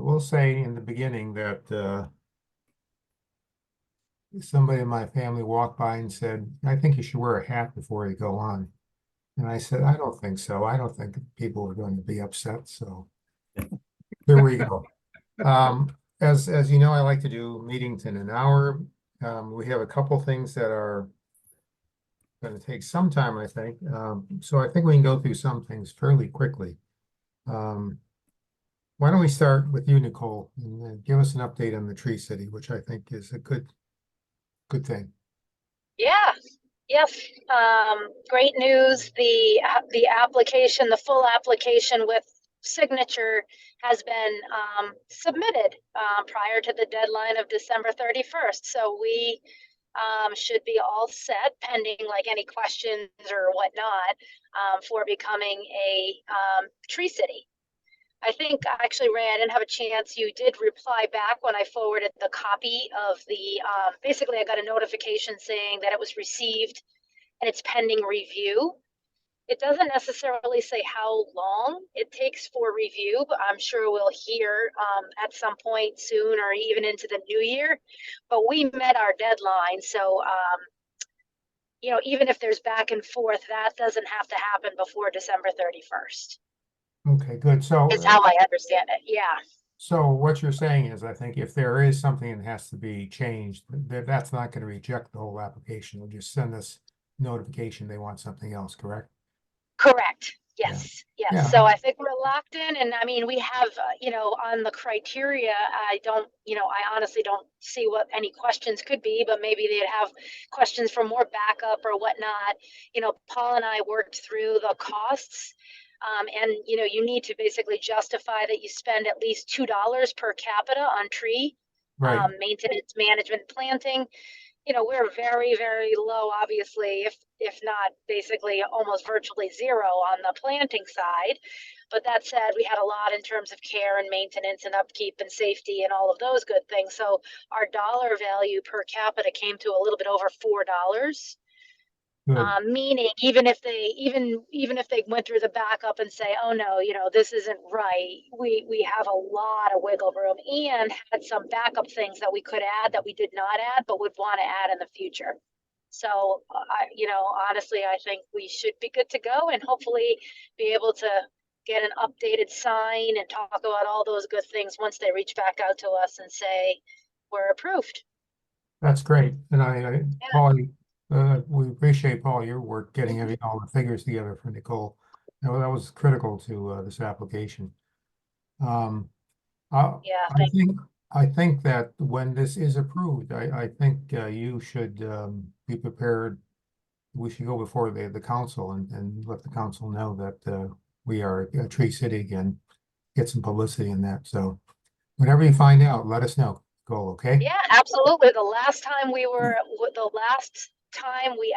we'll say in the beginning that somebody in my family walked by and said, I think you should wear a hat before you go on. And I said, I don't think so. I don't think people are going to be upset. So there we go. As you know, I like to do meetings in an hour. We have a couple things that are going to take some time, I think. So I think we can go through some things fairly quickly. Why don't we start with you, Nicole, and give us an update on the Tree City, which I think is a good thing. Yeah, yes. Great news. The application, the full application with signature has been submitted prior to the deadline of December 31st. So we should be all set pending like any questions or whatnot for becoming a tree city. I think actually, Ray, I didn't have a chance. You did reply back when I forwarded the copy of the, basically I got a notification saying that it was received and it's pending review. It doesn't necessarily say how long it takes for review, but I'm sure we'll hear at some point soon or even into the new year. But we met our deadline, so you know, even if there's back and forth, that doesn't have to happen before December 31st. Okay, good. So, Is how I understand it. Yeah. so what you're saying is, I think if there is something that has to be changed, that's not going to reject the whole application. They'll just send us notification they want something else, correct? Correct. Yeah. Yes. Yes. Yeah. So I think we're locked in. And I mean, we have, you know, on the criteria, I don't, you know, I honestly don't see what any questions could be, but maybe they'd have questions for more backup or whatnot. You know, Paul and I worked through the costs. And, you know, you need to basically justify that you spend at least $2 per capita on tree Right. maintenance, management, planting. You know, we're very, very low, obviously, if not basically almost virtually zero on the planting side. But that said, we had a lot in terms of care and maintenance and upkeep and safety and all of those good things. So our dollar value per capita came to a little bit over $4. Good. Meaning even if they even if they went through the backup and say, oh no, you know, this isn't right, we have a lot of wiggle room and had some backup things that we could add that we did not add but would want to add in the future. So you know, honestly, I think we should be good to go and hopefully be able to get an updated sign and talk about all those good things once they reach back out to us and say we're approved. That's great. And Yeah. Paul, we appreciate, Paul, your work getting all the figures together for Nicole. That was critical to this application. Um, Yeah. I think that when this is approved, I think you should be prepared. We should go before the council and let the council know that we are a tree city again, get some publicity in that. So whenever you find out, let us know. Go, okay? Yeah, absolutely. The last time we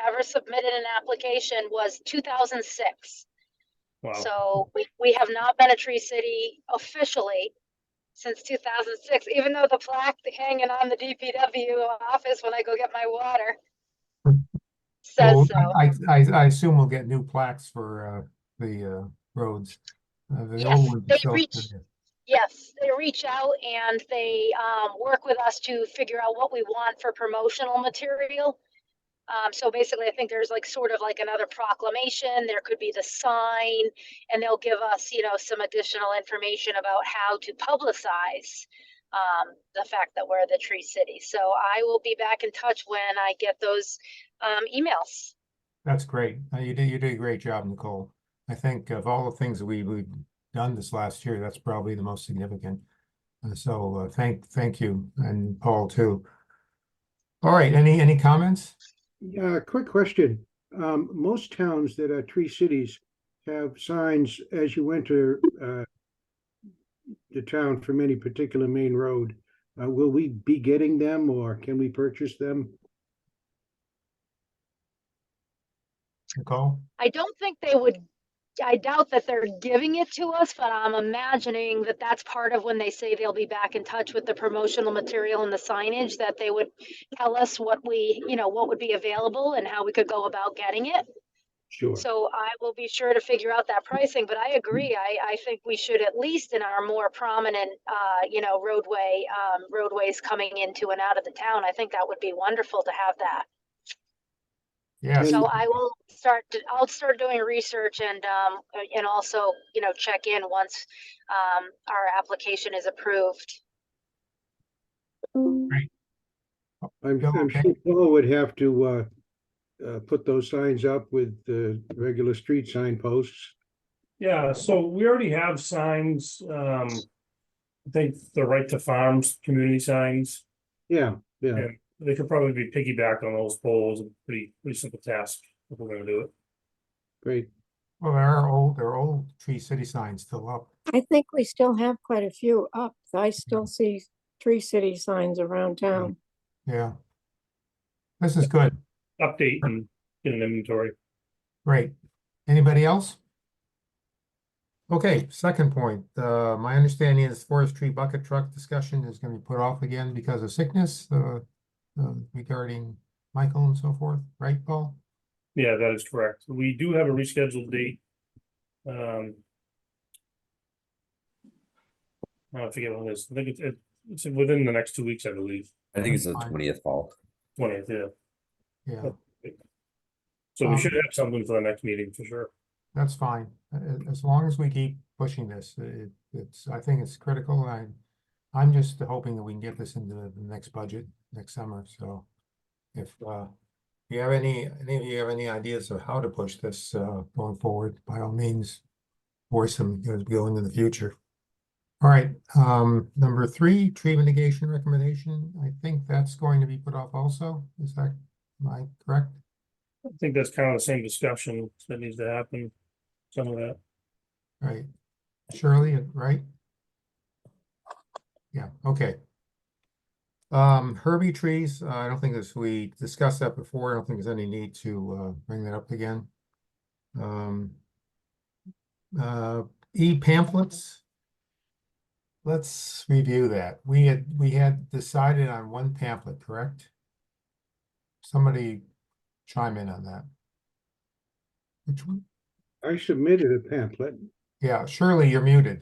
ever submitted an application was 2006. Wow. So we have not been a tree city officially since 2006, even though the plaque hanging on the DPW office when I go get my water Well, says so. I assume we'll get new plaques for the roads. The Yes, old ones are they still reach. there. Yes, they reach out and they work with us to figure out what we want for promotional material. So basically, I think there's like sort of like another proclamation. There could be the sign, and they'll give us, you know, some additional information about how to publicize the fact that we're the tree city. So I will be back in touch when I get those emails. That's great. You did a great job, Nicole. I think of all the things that we've done this last year, that's probably the most significant. So thank you, and Paul too. All right, any comments? Yeah, quick question. Most towns that are tree cities have signs as you enter the town from any particular main road. Will we be getting them or can we purchase them? Nicole? I don't think they would. I doubt that they're giving it to us, but I'm imagining that that's part of when they say they'll be back in touch with the promotional material and the signage, that they would tell us what we, you know, what would be available and how we could go about getting it. Sure. So I will be sure to figure out that pricing, but I agree. I think we should, at least in our more prominent, roadways coming into and out of the town, I think that would be wonderful to have that. Yes, So I'll start doing research and also, check in once, our application is approved. I'm Bill, okay. sure Paul would have to put those signs up with the regular street signposts. Yeah, so we already have signs, I think the Right to Farms community signs. Yeah, yeah. And they could probably be piggybacked on those poles, pretty simple task if we're gonna do it. Great. Well, there are old Tree City signs still up. I think we still have quite a few up. I still see Tree City signs around town. Yeah. This is good. Update and get an inventory. Great. Anybody else? Okay, second point. My understanding is forest tree bucket truck discussion is going to be put off again because of sickness, regarding Michael and so forth, right, Paul? Yeah, that is correct. We do have a rescheduled date. I forget when it is. I think it's within the next 2 weeks, I believe. I think it's the Fine. 20th fall. 20th, yeah. Yeah, So we should have something for the next meeting for sure. that's fine. As long as we keep pushing this, I think it's critical. I'm just hoping that we can get this into the next budget next summer. So if you have any of you have any ideas of how to push this going forward, by all means, voice them as we go into the future. All right, number 3, tree mitigation recommendation. I think that's going to be put off also. Am I correct? I think that's kind of the same discussion that needs to happen. Some of that. Right. Shirley, right? Yeah, okay. Herbie trees, I don't think we discussed that before. I don't think there's any need to bring that up again. E-pamphlets. Let's review that. We had decided on one pamphlet, correct? Somebody chime in on that. Which one? I submitted a pamphlet. Yeah, Shirley, you're muted.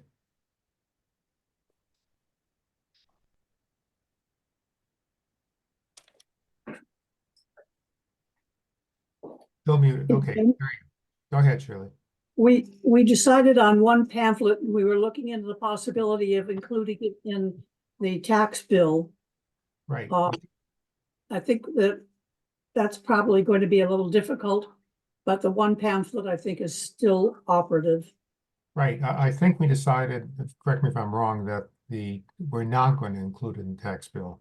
Still muted. Okay, there you go. Go ahead, Shirley. We decided on one pamphlet, and we were looking into the possibility of including it in the tax bill. Right. I think that's probably going to be a little difficult, but the one pamphlet I think is still operative. Right, I think we decided, correct me if I'm wrong, that we're not going to include it in the tax bill.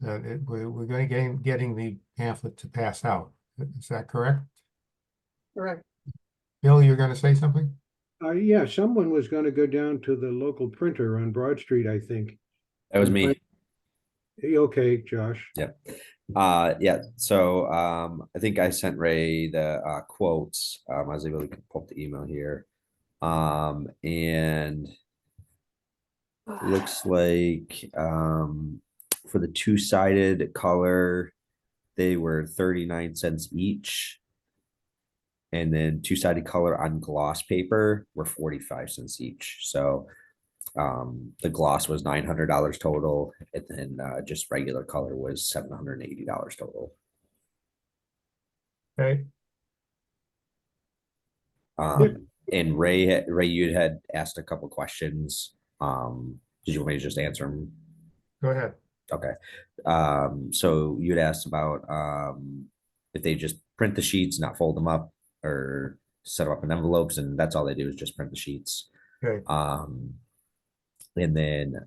That we're going to getting the pamphlet to pass out. Is that correct? Correct. Bill, you're going to say something? Yeah, someone was going to go down to the local printer on Broad Street, I think. That was me. Okay, Josh. Yeah. So I think I sent Ray the quotes. I was able to pull up the email here. And looks like for the two-sided color, they were 39 cents each. And then two-sided color on gloss paper were 45 cents each. So the gloss was $900 total, and then just regular color was $780 total. Okay. And Ray, you had asked a couple questions. Did you want me to just answer them? Go ahead. Okay. So you'd asked about if they just print the sheets, not fold them up, or set them up in envelopes, and that's all they do is just print the sheets. Okay. And then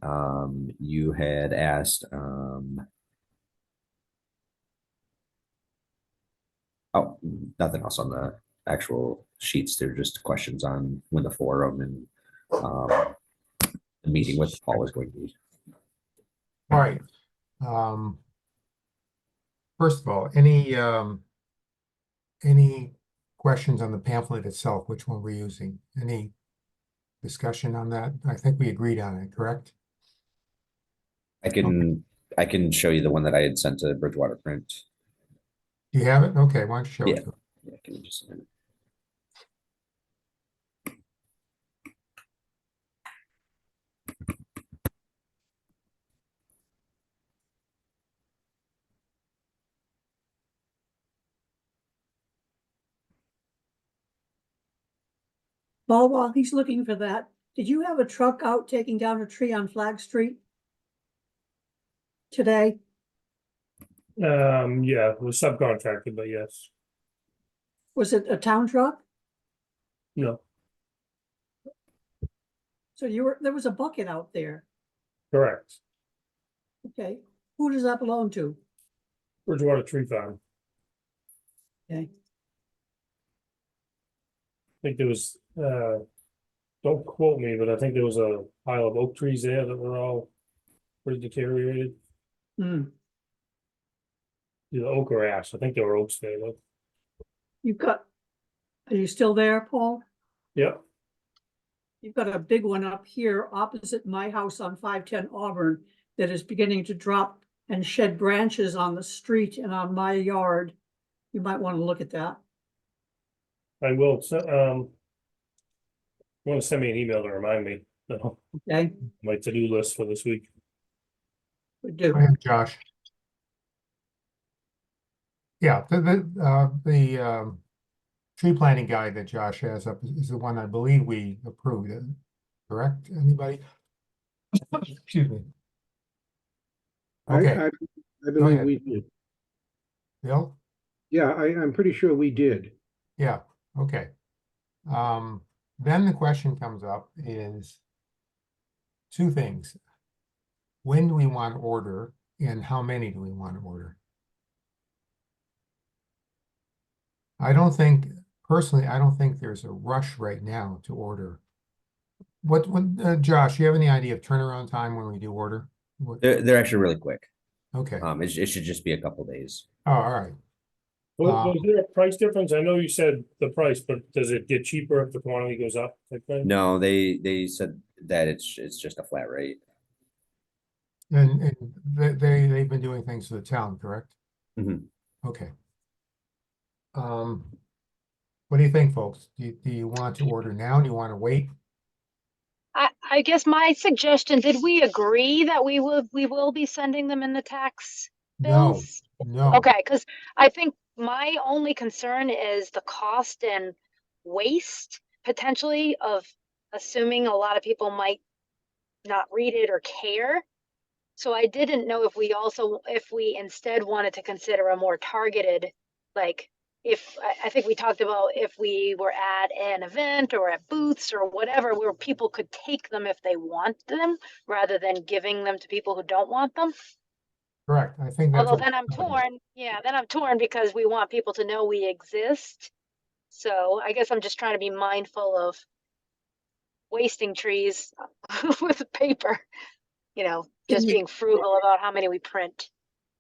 you had asked oh, nothing else on the actual sheets. They're just questions on when the forum and the meeting with Paul is going to be. All right. First of all, any questions on the pamphlet itself? Which one we're using? Any discussion on that? I think we agreed on it, correct? I can show you the one that I had sent to Bridgewater Print. Do you have it? Okay, why don't you show it? Yeah, give me just a minute. Paul, while he's looking for that, did you have a truck out taking down a tree on Flag Street today? Yeah, it was subcontracted, but yes, Was it a town truck? no, So there was a bucket out there. correct. Okay, who does that belong to? Bridgewater Tree Farm. Okay, I think there was, don't quote me, but I think there was a pile of oak trees there that were all pretty deteriorated. hmm, Either oak or ash. I think there were oaks there though. are you still there, Paul? Yep. You've got a big one up here opposite my house on 510 Auburn that is beginning to drop and shed branches on the street and on my yard. You might want to look at that. I will, want to send me an email to remind me, Okay, my to-do list for this week. we do. Go ahead, Josh. Yeah, the tree planting guide that Josh has up is the one I believe we approved, correct? Anybody? Excuse me. Okay, I believe ahead. we did. Bill? Yeah, I'm pretty sure we did. Yeah, okay. Then the question comes up is two things. When do we want to order and how many do we want to order? Personally, I don't think there's a rush right now to order. Josh, you have any idea of turnaround time when we do order? They're actually really quick. Okay, It should just be a couple days. oh, all right. Was there a price difference? I know you said the price, but does it get cheaper if the quantity goes up? Type thing? No, they said that it's just a flat rate. And they've been doing things for the town, correct? Mhm. Okay. What do you think, folks? Do you want to order now? Do you want to wait? I guess my suggestion, did we agree that we will be sending them in the tax No, bills? no. Okay, because I think my only concern is the cost and waste potentially of assuming a lot of people might not read it or care. So I didn't know if we instead wanted to consider a more targeted, like, I think we talked about if we were at an event or at booths or whatever, where people could take them if they want them, rather than giving them to people who don't want them. Correct. I think that's. Although then I'm torn, yeah, then I'm torn because we want people to know we exist. So I guess I'm just trying to be mindful of wasting trees with paper, just being frugal about how many we print.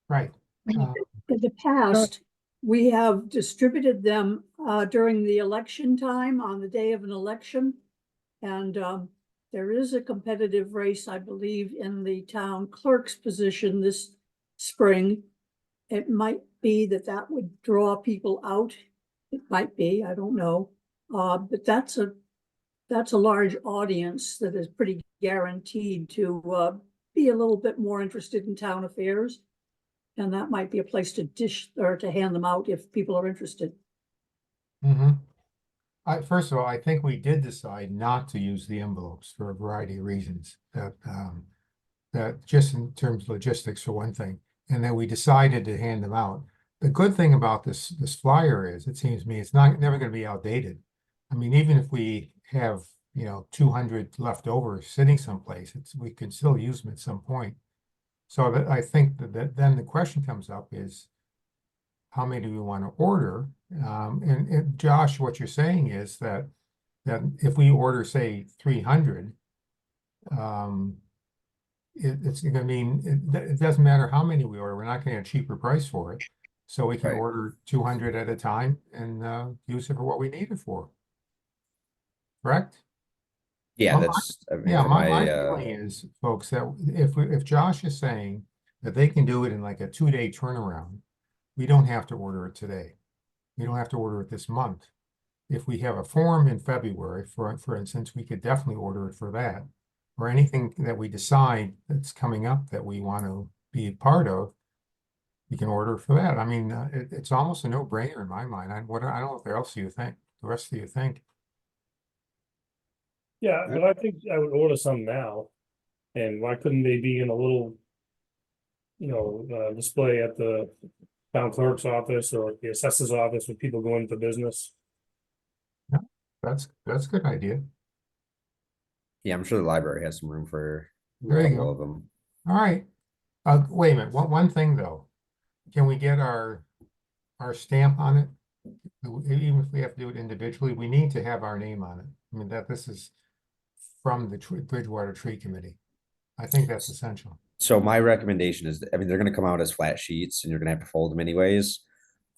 Right. In the past, we have distributed them during the election time on the day of an election. And there is a competitive race, I believe, in the town clerk's position this spring. It might be that would draw people out. It might be, I don't know. But that's a large audience that is pretty guaranteed to be a little bit more interested in town affairs. And that might be a place to to hand them out if people are interested. First of all, I think we did decide not to use the envelopes for a variety of reasons. That just in terms of logistics for one thing, and then we decided to hand them out. The good thing about this flyer is, it seems to me, it's never going to be outdated. I mean, even if we have 200 left over sitting someplace, we can still use them at some point. So I think that then the question comes up is, how many do we want to order? And Josh, what you're saying is that if we order, say, 300, it's going to mean it doesn't matter how many we order. We're not going to get a cheaper price for it. So we can Right. order 200 at a time and use it for what we need it for. Correct? Yeah, Well, that's Yeah, my my feeling is, folks, that if Josh is saying that they can do it in like a 2-day turnaround, we don't have to order it today. We don't have to order it this month. If we have a forum in February, for instance, we could definitely order it for that. Or anything that we decide that's coming up that we want to be a part of, we can order for that. I mean, it's almost a no-brainer in my mind. I don't know what else you think, the rest of you think. Yeah, but I think I would order some now. And why couldn't they be in a little, display at the town clerk's office or the assessor's office when people go into business? That's a good idea. Yeah, I'm sure the library has some room for a There you couple go. of them. All right. Wait a minute, one thing though. Can we get our stamp on it? Even if we have to do it individually, we need to have our name on it. I mean, this is from the Bridgewater Tree Committee. I think that's essential. So my recommendation is, I mean, they're gonna come out as flat sheets and you're gonna have to fold them anyways.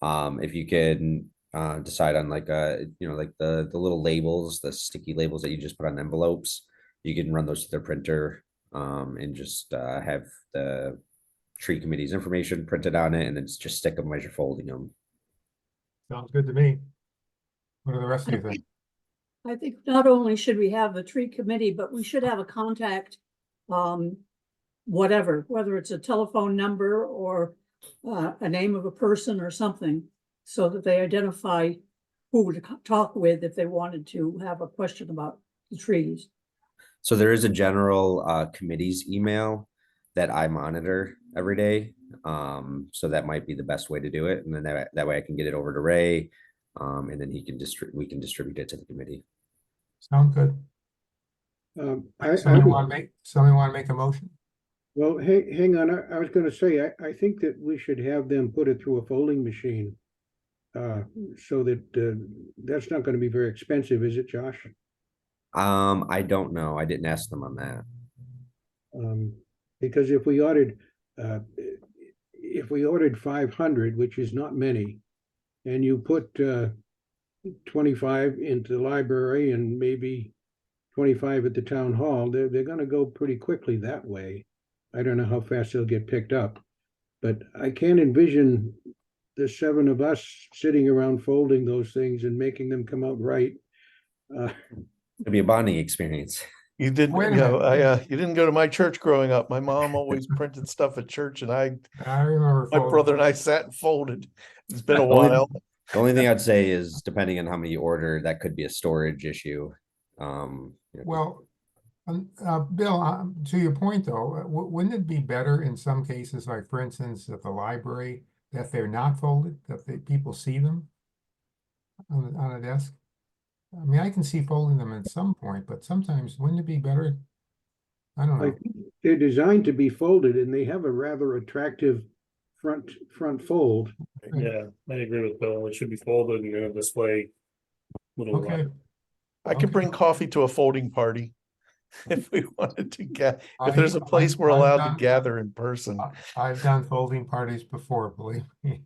If you can decide on like like the little labels, the sticky labels that you just put on envelopes, you can run those to their printer and just have the tree committee's information printed on it and then just stick them as you're folding them. Sounds good to me. What do the rest of you think? I think not only should we have a tree committee, but we should have a contact, whatever, whether it's a telephone number or a name of a person or something, so that they identify who to talk with if they wanted to have a question about the trees. So there is a general committees email that I monitor every day. So that might be the best way to do it. And then that way I can get it over to Ray. And then we can distribute it to the committee. Sound good? Somebody want to make a motion? Well, hang on, I was gonna say, I think that we should have them put it through a folding machine. So that, that's not gonna be very expensive, is it, Josh? I don't know. I didn't ask them on that. Because if we ordered 500, which is not many, and you put 25 into the library and maybe 25 at the town hall, they're gonna go pretty quickly that way. I don't know how fast they'll get picked up, but I can't envision the 7 of us sitting around folding those things and making them come out right. It'll be a bonding experience. You didn't, Wait a you know, minute. you didn't go to my church growing up. My mom always printed stuff at church and I remember. my brother and I sat and folded. It's been a Only- while. The only thing I'd say is depending on how many you order, that could be a storage issue. Well, Bill, to your point though, wouldn't it be better in some cases, like for instance, at the library, that they're not folded, that people see them on a desk? I mean, I can see folding them at some point, but sometimes wouldn't it be better? I don't know. Like, they're designed to be folded and they have a rather attractive front fold. Yeah, I agree with Bill. It should be folded and display little. Okay. I could Okay. bring coffee to a folding party if we wanted to get, if there's a I- place we're I've allowed done- to gather in person. I've done folding parties before, believe me.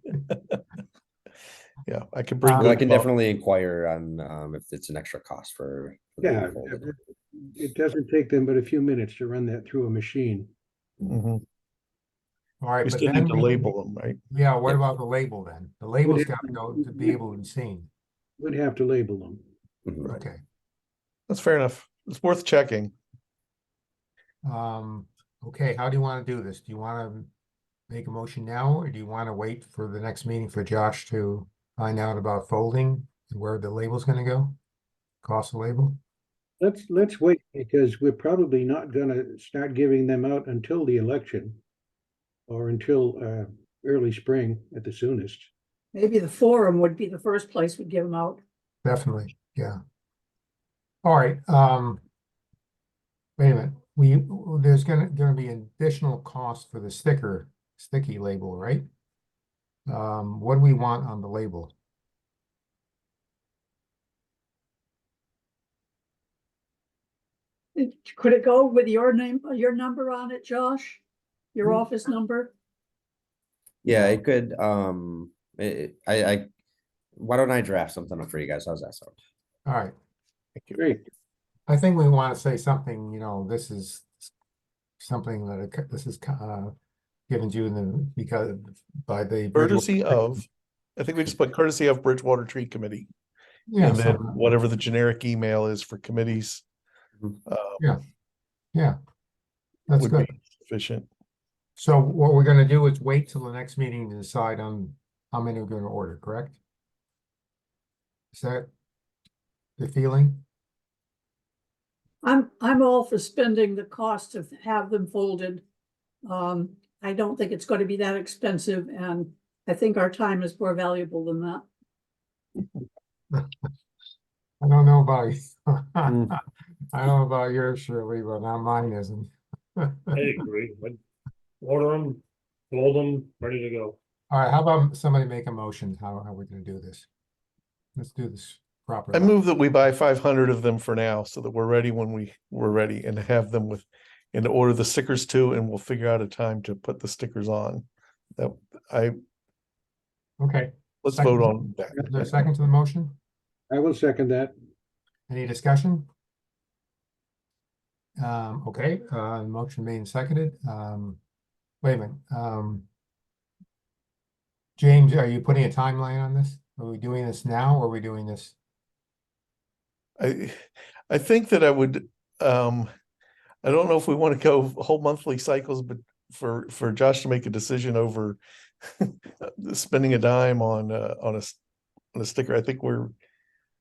Yeah, I could bring. Well, I good can coffee. definitely inquire on if it's an extra cost for them Yeah, folded. it doesn't take them but a few minutes to run that through a machine. Mhm. All right, We but still then need to label them, right? Yeah, what Yep. about the label then? The label's got to go to be able to be seen. We'd have to label them. Mhm. Okay. That's fair enough. It's worth checking. Okay, how do you want to do this? Do you want to make a motion now, or do you want to wait for the next meeting for Josh to find out about folding and where the label's gonna go? Cost of label? Let's wait, because we're probably not gonna start giving them out until the election. Or until early spring at the soonest. Maybe the forum would be the first place we give them out. Definitely, yeah. All right, wait a minute. There's gonna be an additional cost for the sticky label, right? What do we want on the label? Could it go with your name, your number on it, Josh? Your office number? Yeah, it could, why don't I draft something up for you guys? How's that sound? All right, Great. I think we want to say something, this is something that this is given to you because by the Courtesy of, I think we just put courtesy of Bridgewater Tree Committee. Yeah, And then something. whatever the generic email is for committees. Yeah. Yeah, that's Would good. be sufficient. So what we're gonna do is wait till the next meeting to decide on how many we're gonna order, correct? Is that the feeling? I'm all for spending the cost to have them folded. I don't think it's gonna be that expensive, and I think our time is more valuable than that. I don't know about you. Mm. I don't know about yours, Shirley, but not mine isn't. I agree. I'd order them, fold them, ready to go. All right, how about somebody make a motion? How are we gonna do this? Let's do this I properly. move that we buy 500 of them for now so that we're ready when we're ready and have them with, and order the stickers too, and we'll figure out a time to put the stickers on. That Okay, let's Second. vote on is there a that. second to the motion? I will second that. Any discussion? Okay, motion made and seconded. Wait a minute. James, are you putting a timeline on this? Are we doing this now or are we doing this? I think that I would, I don't know if we want to go whole monthly cycles, but for Josh to make a decision over spending a dime on a sticker, I think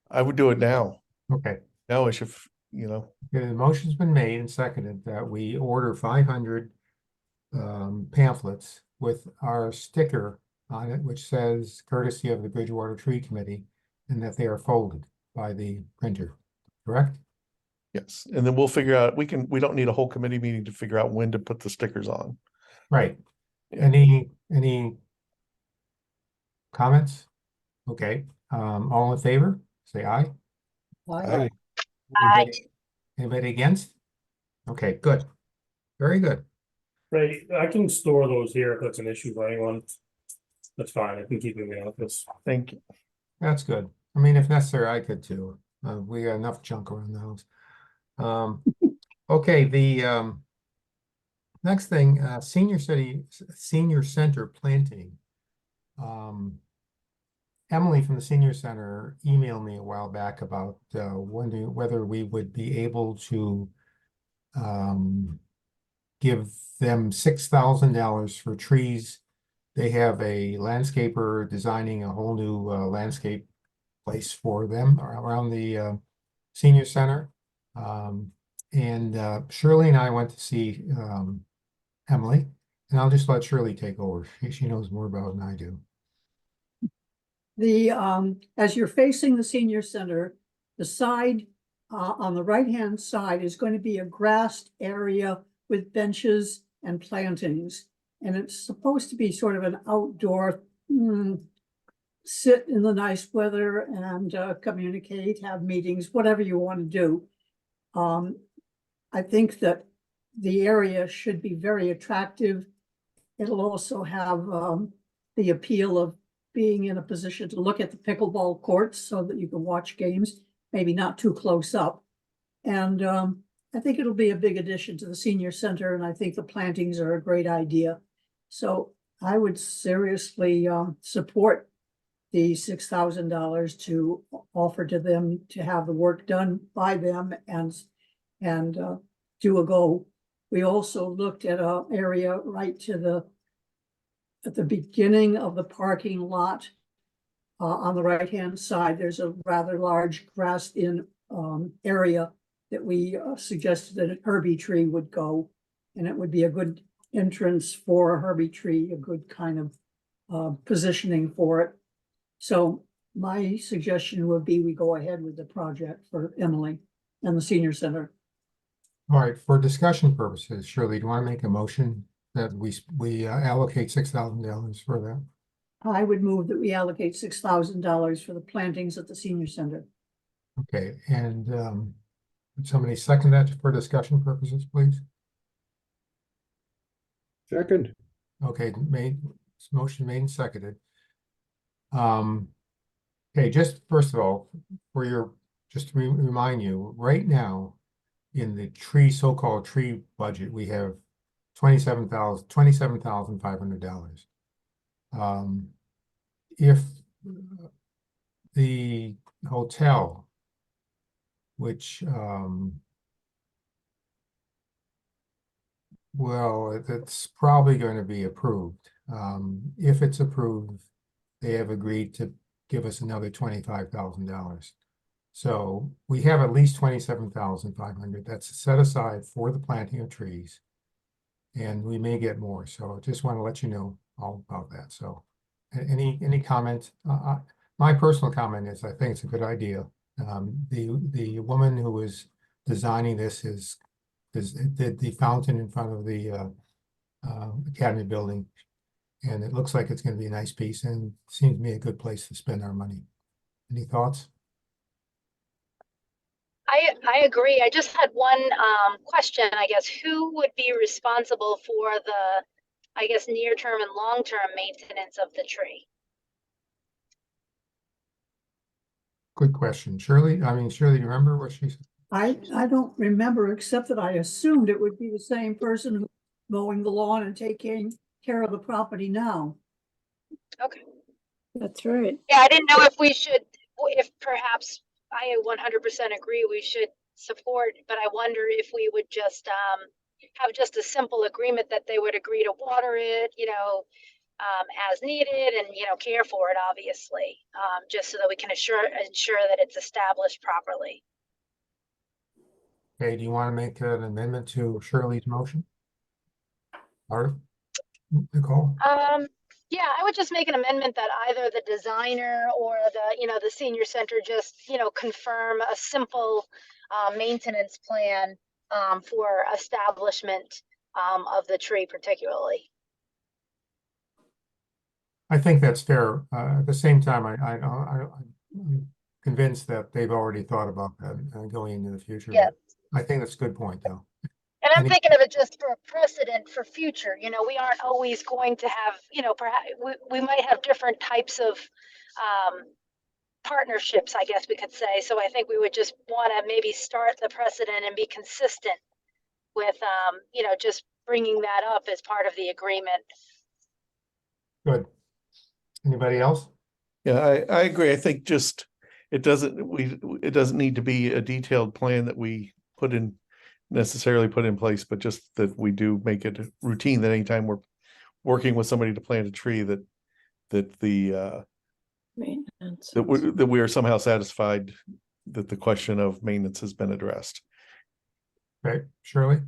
I would do it now. Okay, Now I should, you know, okay, the motion's been made and seconded that we order 500 pamphlets with our sticker on it, which says courtesy of the Bridgewater Tree Committee, and that they are folded by the printer, correct? yes. And then we'll figure out, we don't need a whole committee meeting to figure out when to put the stickers on. Right. Yeah. Any comments? Okay, all in favor, say aye. Aye. Anybody against? Okay, good. Very good. Right, I can store those here if that's an issue for anyone. That's fine, I can keep them in the office. Thank you. That's good. I mean, if necessary, I could too. We got enough junk around the house. Okay, the next thing, senior center planting. Emily from the senior center emailed me a while back about wondering whether we would be able to give them $6,000 for trees. They have a landscaper designing a whole new landscape place for them around the senior center. And Shirley and I went to see Emily, and I'll just let Shirley take over. She knows more about it than I do. As you're facing the senior center, the side, on the right-hand side is going to be a grassed area with benches and plantings. And it's supposed to be sort of an outdoor, sit in the nice weather and communicate, have meetings, whatever you want to do. I think that the area should be very attractive. It'll also have the appeal of being in a position to look at the pickleball courts so that you can watch games, maybe not too close up. And I think it'll be a big addition to the senior center, and I think the plantings are a great idea. So I would seriously support the $6,000 to offer to them to have the work done by them and do a go. We also looked at an area right to at the beginning of the parking lot. On the right-hand side, there's a rather large grassed-in area that we suggested that a Herbie tree would go, and it would be a good entrance for a Herbie tree, a good kind of positioning for it. So my suggestion would be we go ahead with the project for Emily and the senior center. All right, for discussion purposes, Shirley, do you want to make a motion that we allocate $6,000 for that? I would move that we allocate $6,000 for the plantings at the senior center. Okay, and would somebody second that for discussion purposes, please? Second. Okay, motion made and seconded. Okay, just first of all, just to remind you, right now, in the so-called tree budget, we have $27,500. If the hotel, which well, it's probably going to be approved. If it's approved, they have agreed to give us another $25,000. So we have at least 27,500 that's set aside for the planting of trees. And we may get more, so I just want to let you know all about that. So any comment? My personal comment is I think it's a good idea. The woman who was designing this did the fountain in front of the Academy building. And it looks like it's going to be a nice piece and seems to me a good place to spend our money. Any thoughts? I agree. I just had one question, I guess. Who would be responsible for the, I guess, near-term and long-term maintenance of the tree? Good question. Shirley, Shirley, you remember what she said? I don't remember, except that I assumed it would be the same person who's mowing the lawn and taking care of the property now. Okay. That's right. Yeah, I didn't know if we should, if perhaps I 100% agree we should support, but I wonder if we would just have just a simple agreement that they would agree to water it, as needed and, care for it, obviously, just so that we can ensure that it's established properly. Okay, do you want to make an amendment to Shirley's motion? Art? Nicole? Yeah, I would just make an amendment that either the designer or the senior center just, confirm a simple maintenance plan for establishment of the tree particularly. I think that's fair. At the same time, I'm convinced that they've already thought about that going into the future. Yeah. I think that's a good point, though. And I'm Any- thinking of it just for a precedent for future, we aren't always going to have, perhaps we might have different types of partnerships, I guess we could say. So I think we would just want to maybe start the precedent and be consistent with, just bringing that up as part of the agreement. Good. Anybody else? Yeah, I agree. I think just it doesn't need to be a detailed plan that we necessarily put in place, but just that we do make it routine that anytime we're working with somebody to plant a tree that Maintenance. that we are somehow satisfied that the question of maintenance has been addressed. Okay, Shirley?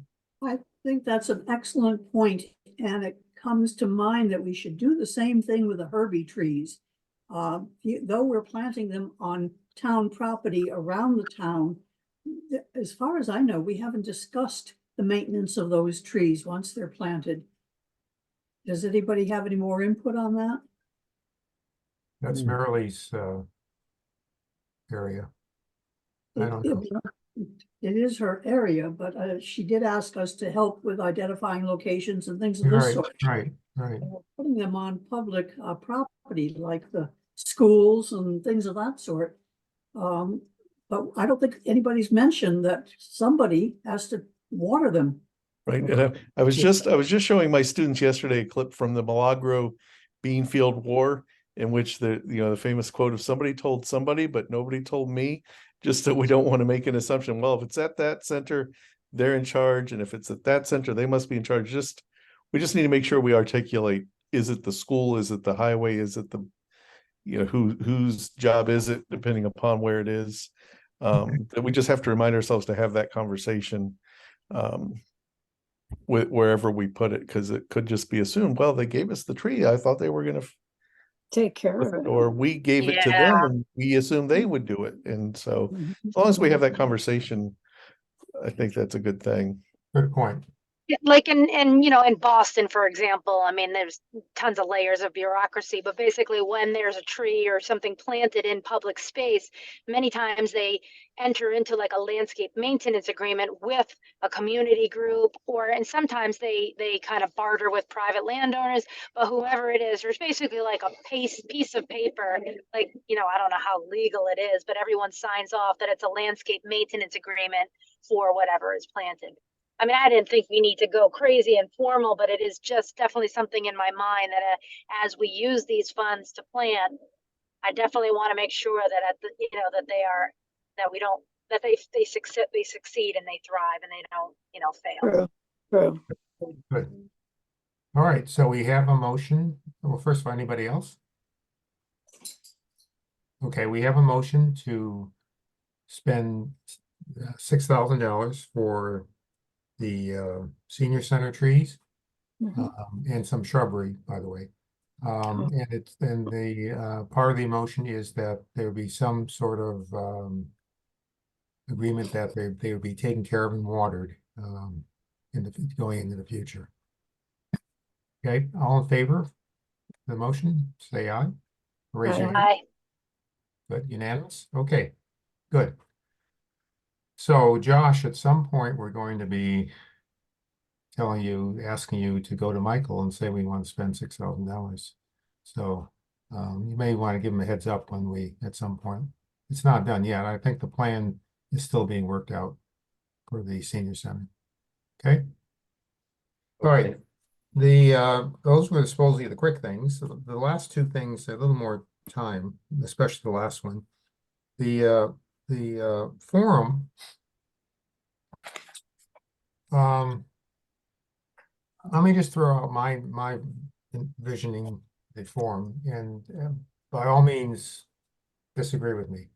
I think that's an excellent point, and it comes to mind that we should do the same thing with the Herbie trees. Though we're planting them on town property around the town, as far as I know, we haven't discussed the maintenance of those trees once they're planted. Does anybody have any more input on that? That's Marilee's area. I don't know. It is her area, but she did ask us to help with identifying locations and things of this sort. Right. And we're putting them on public property like the schools and things of that sort. But I don't think anybody's mentioned that somebody has to water them. Right. And I was just showing my students yesterday a clip from the Milagro Beanfield War, in which the famous quote of somebody told somebody, but nobody told me, just that we don't want to make an assumption. Well, if it's at that center, they're in charge. And if it's at that center, they must be in charge. We just need to make sure we articulate, is it the school? Is it the highway? Is it the, whose job is it, depending upon where it is? That we just have to remind ourselves to have that conversation wherever we put it, because it could just be assumed, well, they gave us the tree, I thought they were going to Take care of it. or we gave it to them and we assumed they would do it. And so as long as we have that conversation, I think that's a good thing. Good point. Like in Boston, for example, I mean, there's tons of layers of bureaucracy, but basically when there's a tree or something planted in public space, many times they enter into like a landscape maintenance agreement with a community group, and sometimes they kind of barter with private landowners, but whoever it is, there's basically like a piece of paper, like, I don't know how legal it is, but everyone signs off that it's a landscape maintenance agreement for whatever is planted. I mean, I didn't think we need to go crazy and formal, but it is just definitely something in my mind that as we use these funds to plant, I definitely want to make sure that they succeed and they thrive and they don't fail. True. Good. All right, so we have a motion. Well, first of all, anybody else? Okay, we have a motion to spend $6,000 for the senior center trees. Mhm. And some shrubbery, by the way. And it's, and the part of the motion is that there be some sort of agreement that they would be taken care of and watered in the, going into the future. Okay, all in favor of the motion, say aye. Raise your Aye. hand. Aye. Good, unanimous? Okay, good. So Josh, at some point, we're going to be telling you, asking you to go to Michael and say we want to spend $6,000. So you may want to give him a heads up when we, at some point. It's not done yet. I think the plan is still being worked out for the senior center. Okay? All right. The those were supposedly the quick things. The last two things, a little more time, especially the last one. The forum. Let me just throw out my envisioning the forum, and by all means, disagree with me.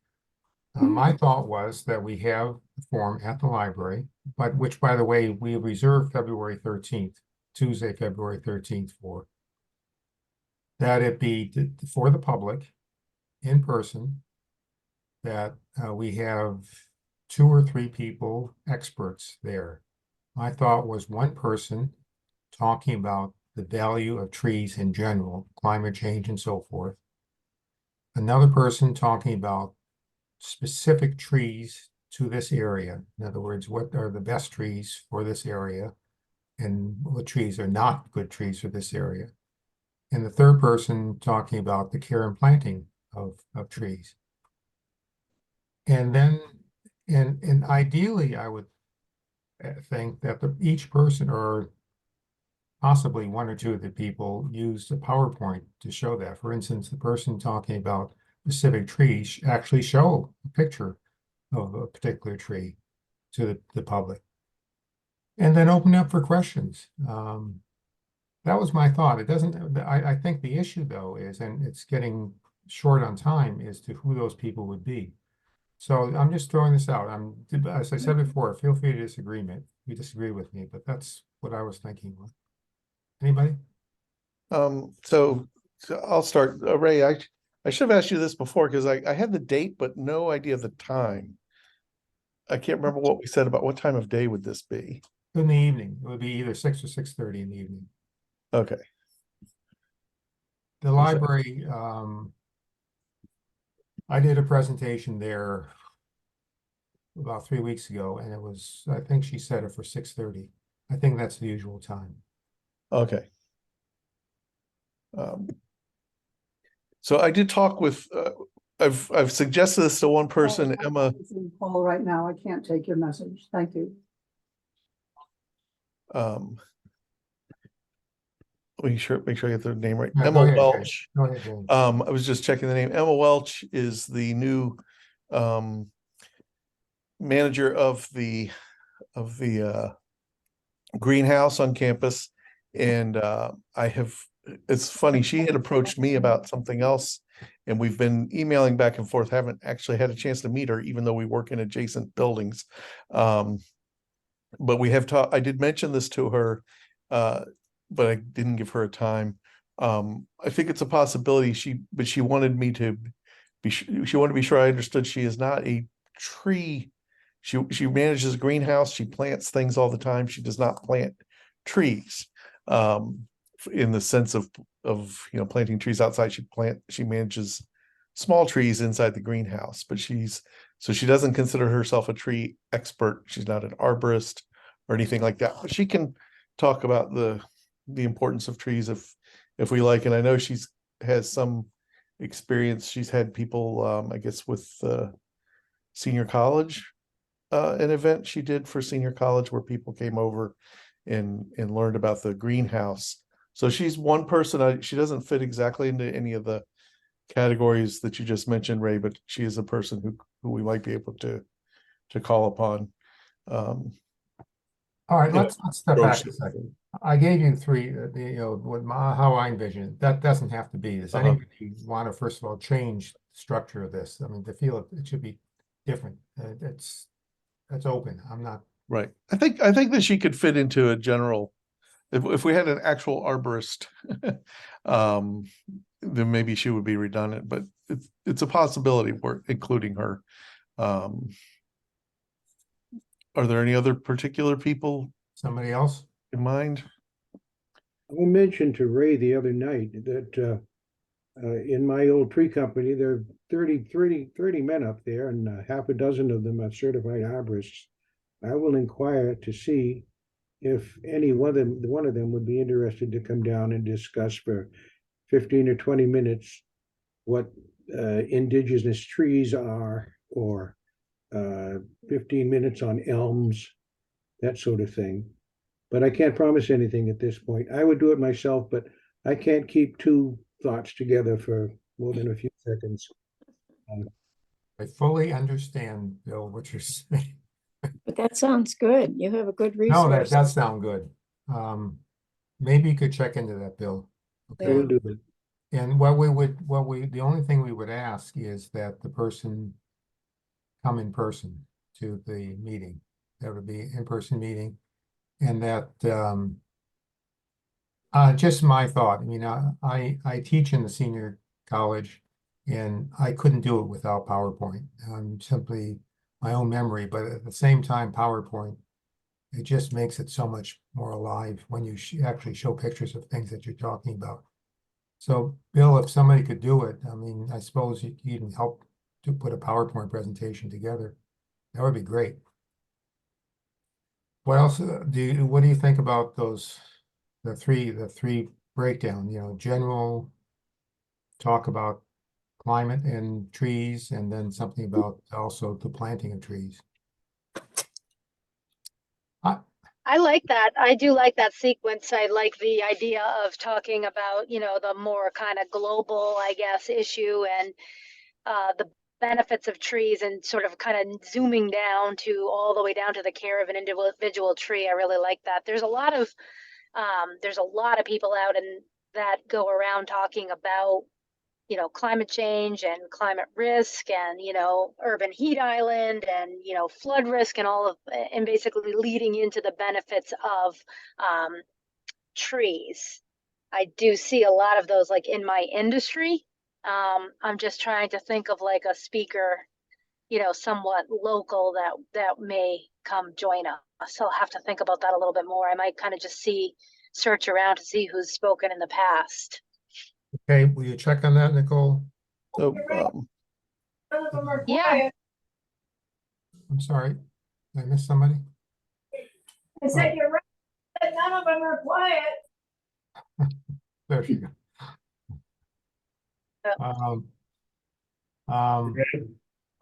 My thought was that we have the forum at the library, but which, by the way, we reserved February 13th, Tuesday, February 13th for. That it be for the public in person, that we have 2 or 3 people, experts there. My thought was one person talking about the value of trees in general, climate change and so forth. Another person talking about specific trees to this area. In other words, what are the best trees for this area and what trees are not good trees for this area. And the third person talking about the care and planting of trees. And then, and ideally, I would think that each person, or possibly 1 or 2 of the people, used a PowerPoint to show that. For instance, the person talking about specific trees actually show a picture of a particular tree to the public. And then open up for questions. That was my thought. It doesn't, I think the issue though is, and it's getting short on time, is to who those people would be. So I'm just throwing this out. As I said before, feel free to disagree with me, but that's what I was thinking. Anybody? So I'll start. Ray, I should have asked you this before because I had the date, but no idea of the time. I can't remember what we said about what time of day would this be. In the evening. It would be either 6 or 6:30 in the evening. Okay. The library, I did a presentation there about 3 weeks ago, and it was, I think she set it for 6:30. I think that's the usual time. Okay. So I did talk with, I've suggested this to one person, Emma. Call right now. I can't take your message. Thank you. Make sure I get the name right. Yeah, Emma go ahead, Welch. Go ahead, James. I was just checking the name. Emma Welch is the new manager of the greenhouse on campus. And it's funny, she had approached me about something else, and we've been emailing back and forth, haven't actually had a chance to meet her, even though we work in adjacent buildings. But we have talked, I did mention this to her, but I didn't give her a time. I think it's a possibility. But she wanted me to she wanted to be sure I understood she is not a tree. She manages a greenhouse. She plants things all the time. She does not plant trees. In the sense of planting trees outside. She manages small trees inside the greenhouse, but she doesn't consider herself a tree expert. She's not an arborist or anything like that, but she can talk about the importance of trees if we like. And I know has some experience. She's had people, I guess with senior college, an event she did for senior college where people came over and learned about the greenhouse. So she's one person. She doesn't fit exactly into any of the categories that you just mentioned, Ray, but she is a person who we might be able to call upon. All right, let's step back a second. I gave you 3, how I envision it. That doesn't have to be. Does anybody want to, first of all, change the structure of this? I mean, to feel it should be different. That's open. I'm not, Right. I think that she could fit into a general, if we had an actual arborist, then maybe she would be redundant, but it's a possibility we're including her. Are there any other particular people somebody else? in mind? I mentioned to Ray the other night that in my old tree company, there are 30 men up there, and half a dozen of them are certified arborists. I will inquire to see if any one of them would be interested to come down and discuss for 15 or 20 minutes what indigenous trees are, or 15 minutes on elms, that sort of thing. But I can't promise anything at this point. I would do it myself, but I can't keep two thoughts together for more than a few seconds. I fully understand, Bill, what you're saying. But that sounds good. You have a good No, that resource. does sound good. Maybe you could check into that, Bill. I Okay. will do it. And the only thing we would ask is that the person come in person to the meeting. That would be in-person meeting. And that, just my thought, I mean, I teach in the senior college and I couldn't do it without PowerPoint. Simply my own memory, but at the same time, PowerPoint, it just makes it so much more alive when you actually show pictures of things that you're talking about. So, Bill, if somebody could do it, I mean, I suppose you could even help to put a PowerPoint presentation together. That would be great. What else what do you think about those, the three breakdown, general talk about climate and trees, and then something about also the planting of trees? I like that. I do like that sequence. I like the idea of talking about, the more kind of global, I guess, issue and the benefits of trees, and sort of kind of zooming down to all the way down to the care of an individual tree. I really like that. There's a lot of people out and that go around talking about, climate change and climate risk and, urban heat island and, flood risk and and basically leading into the benefits of trees. I do see a lot of those like in my industry. I'm just trying to think of like a speaker, somewhat local that may come join us. So I'll have to think about that a little bit more. I might kind of just search around to see who's spoken in the past. Okay, will you check on that, Nicole? So, Yeah. I'm sorry, did I miss somebody? I said, you're right, but none of them are quiet. There she go.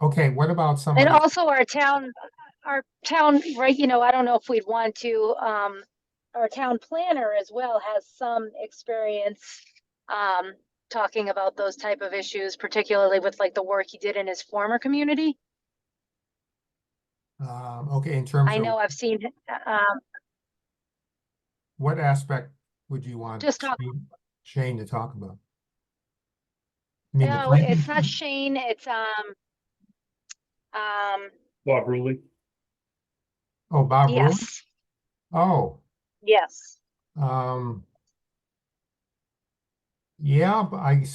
Okay, what about And somebody? also our town, right, I don't know if we'd want to, our town planner as well has some experience talking about those type of issues, particularly with like the work he did in his former community. Okay, in terms I know of I've seen, what aspect would you want Just talk- Shane to talk about? I mean, the no, planting- it's not Shane, it's, Bob Ruley. Oh, Bob Rule? yes, Oh, yes. yeah, but I've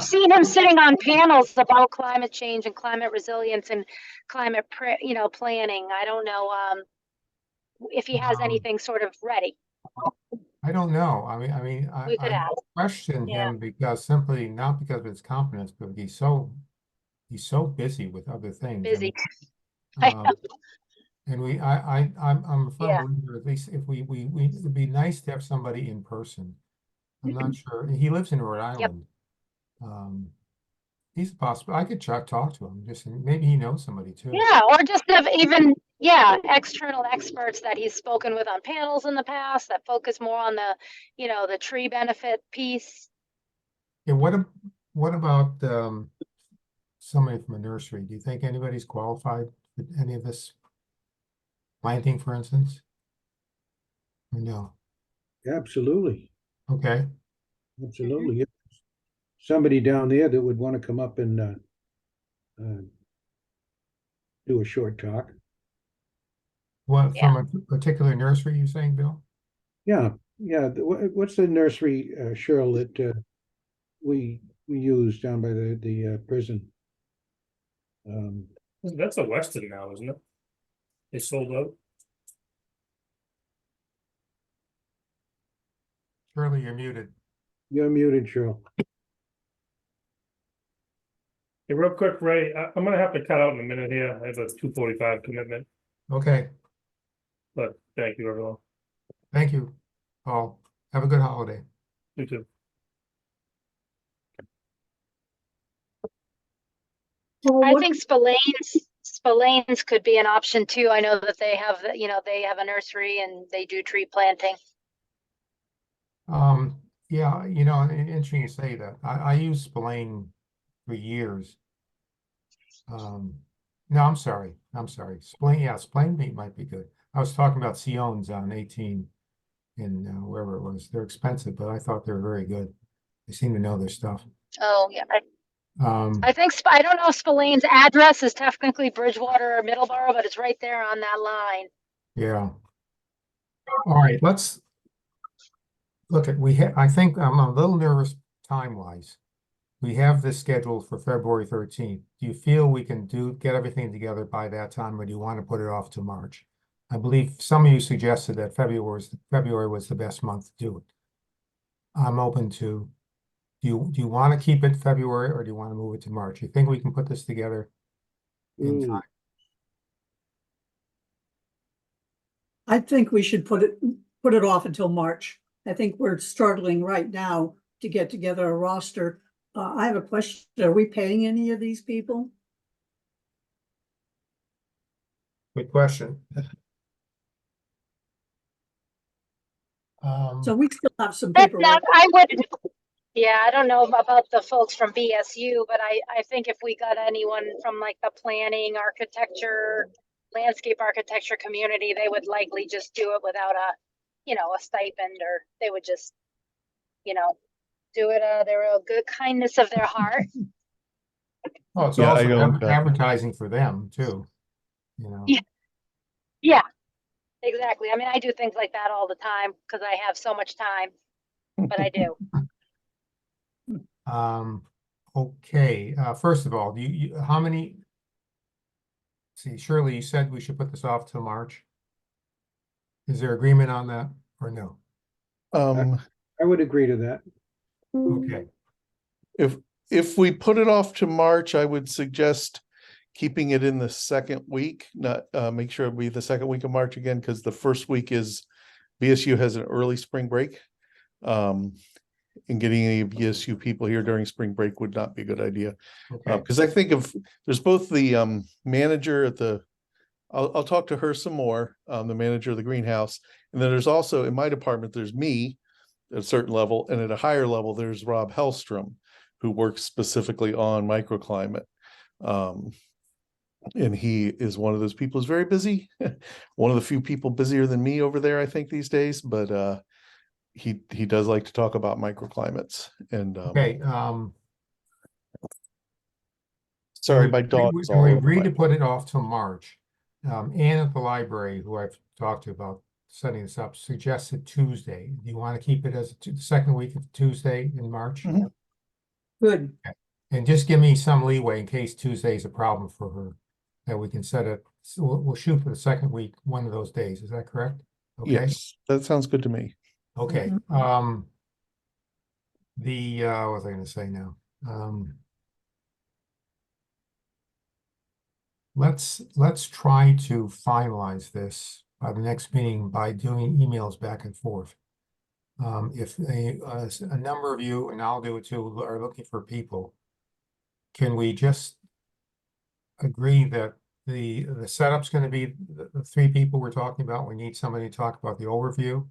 seen him sitting on panels about climate change and climate resilience and climate, planning. I don't know, if he has anything sort of ready. I don't know. We could I ask. question Yeah. him because simply not because of his competence, but he's so busy with other things. Busy. And, I know. and I'm a firm Yeah. believer, at least if we it'd be nice to have somebody in person. I'm not sure. He lives in Rhode Island. He's possible. I could talk to him. Just maybe he knows somebody too. Yeah, or just have even, external experts that he's spoken with on panels in the past that focus more on the, the tree benefit piece. Yeah, what about somebody from a nursery? Do you think anybody's qualified for any of this planting, for instance? Or no? Absolutely, Okay. absolutely. If somebody down there that would want to come up and do a short talk. What, Yeah. from a particular nursery, you saying, Bill? Yeah, yeah. What's the nursery, Cheryl, that we use down by the prison? That's a Weston now, isn't it? They sold out. Shirley, you're muted. You're muted, Cheryl. Hey, real quick, Ray, I'm gonna have to cut out in a minute here. I have a 2:45 commitment, Okay, but thank you, everyone. thank you, Paul. Have a good holiday. You too. Well, I what- think Spillane's could be an option too. I know that they have, they have a nursery and they do tree planting. Yeah, interesting you say that. I used Spillane for years. No, I'm sorry. Spillane, yeah, Spillane might be good. I was talking about Sion's on 18 in wherever it was. They're expensive, but I thought they were very good. They seem to know their stuff. Oh, yeah. Um, I think, I don't know if Spillane's address is technically Bridgewater or Middleborough, but it's right there on that line. yeah. All right, let's look at, I think I'm a little nervous time-wise. We have this scheduled for February 13th. Do you feel we can get everything together by that time, or do you want to put it off to March? I believe some of you suggested that February was the best month to do it. I'm open to, do you want to keep it February, or do you want to move it to March? You think we can put this together in Ooh. time? I think we should put it off until March. I think we're struggling right now to get together a roster. I have a question. Are we paying any of these people? Good question. So we still have some That's paperwork. not, I would, yeah, I don't know about the folks from BSU, but I think if we got anyone from like the planning, architecture, landscape architecture community, they would likely just do it without a stipend, or they would just, do it out of their own good kindness of their heart. Oh, it's Yeah, I also don't, advertising for them too, Yeah. Yeah, exactly. I mean, I do things like that all the time because I have so much time, but I do. Okay, first of all, how many? See, Shirley, you said we should put this off till March. Is there agreement on that or no? I would agree to that. Okay, if we put it off to March, I would suggest keeping it in the second week, not make sure it'll be the second week of March again, because the first week is BSU has an early spring break. And getting any BSU people here during spring break would not be a good idea. okay, Because I think there's both the manager at I'll talk to her some more, the manager of the greenhouse. And then there's also in my department, there's me at a certain level, and at a higher level, there's Rob Hellstrom, who works specifically on microclimate. And he is one of those people who's very busy. One of the few people busier than me over there, I think, these days, but he does like to talk about microclimates. And okay, sorry, my dog is all we over agreed my- to put it off till March. Ann at the library, who I've talked to about setting this up, suggested Tuesday. Do you want to keep it as the second week of Tuesday in March? Mhm. Good. And just give me some leeway in case Tuesday is a problem for her, that we can set it, so we'll shoot for the second week, one of those days. Is that correct? Okay, Yes, that sounds good to me. okay. Mhm. What was I gonna say now? Let's try to finalize this by the next meeting by doing emails back and forth. If a number of you, and I'll do it too, are looking for people, can we just agree that the setup's gonna be the three people we're talking about? We need somebody to talk about the overview,